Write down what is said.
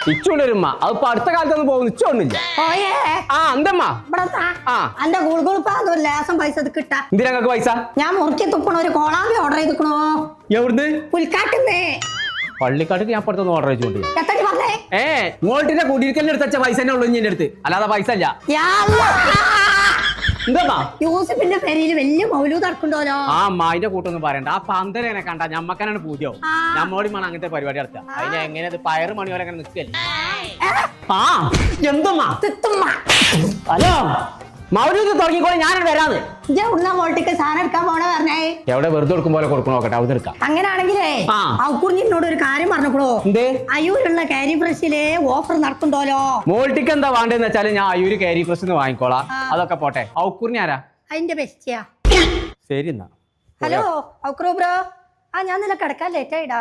ഇച്ചുണ്ടൊരുമ്മ അതിപ്പോ അടുത്ത കാലത്തൊന്നും പോകുന്നു ഇച്ചോണ്ടില്ല ആ എന്തമ്മ എന്റെ ഗുൾഗുളിപ്പാന്നും ലേസം പൈസ കിട്ടാ എന്തിനാ പൈസ ഞാൻ മുറുക്കി തുപ്പണ ഒരു കോളാമ്പി ഓർഡർ ചെയ്തിക്കണോ എവിടുന്ന് പുൽക്കാട്ടുന്നേ പള്ളിക്കാട്ടിക്ക് ഞാൻ പുറത്തൊന്ന് ഓർഡർ ചെയ്തോണ്ട് എത്തടി പറഞ്ഞേ മോൾട്ടിന്റെ കുടിയിരിക്കലിന്റെ അടുത്ത് വെച്ച പൈസ തന്നെ ഉള്ളു എന്റെ അടുത്ത് അല്ലാതെ പൈസ അല്ല എന്താ യൂസഫിന്റെ പേരിൽ വലിയ മൗലൂദ് നടക്കണ്ടോലോ ആ അമ്മായിന്റെ കൂട്ടൊന്നും പറയണ്ട ആ പന്തലേനെ കണ്ട ഞമ്മക്കനാണ് പൂജയാവും നമ്മോടി വേണം അങ്ങനത്തെ പരിപാടി നടത്തുക അതിന് എങ്ങനെ പയറ് മണി പോലെ അങ്ങനെ നിൽക്കല്ലേ ആ എന്തമ്മാ ഹലോ മൗലൂദ് തുടങ്ങിക്കോളെ ഞാനാണ് വരാത് മോൾട്ടിക്ക് സാധനം എടുക്കാൻ പോണ പറഞ്ഞേ എവിടെ വെറുതെ കൊടുക്കും പോലെ കൊടുക്കണോ നോക്കട്ടെ അവിടെ എടുക്കാം അങ്ങനാണെങ്കിലേ ഔക്കുറിഞ്ഞിനോട് ഒരു കാര്യം പറഞ്ഞോളൂ എന്തേ അയ്യൂരുള്ള കാരി ഫ്രഷില് ഓഫർ നടക്കണ്ടോലോ മോൾട്ടിക്ക് എന്താ വേണ്ടെന്ന് വെച്ചാല് ഞാൻ അയ്യൂര് കാരി ഫ്രഷ് വാങ്ങിക്കോളാം അതൊക്കെ പോട്ടെ ഔക്കുറിഞ്ഞി ആരാ അതിന്റെ ബെസ്റ്റിയാ ശരി എന്നാ ഹലോ ഔക്രോ ബ്രോ ഞാൻ നില കിടക്കാൻ ലേറ്റ് ആയിടാ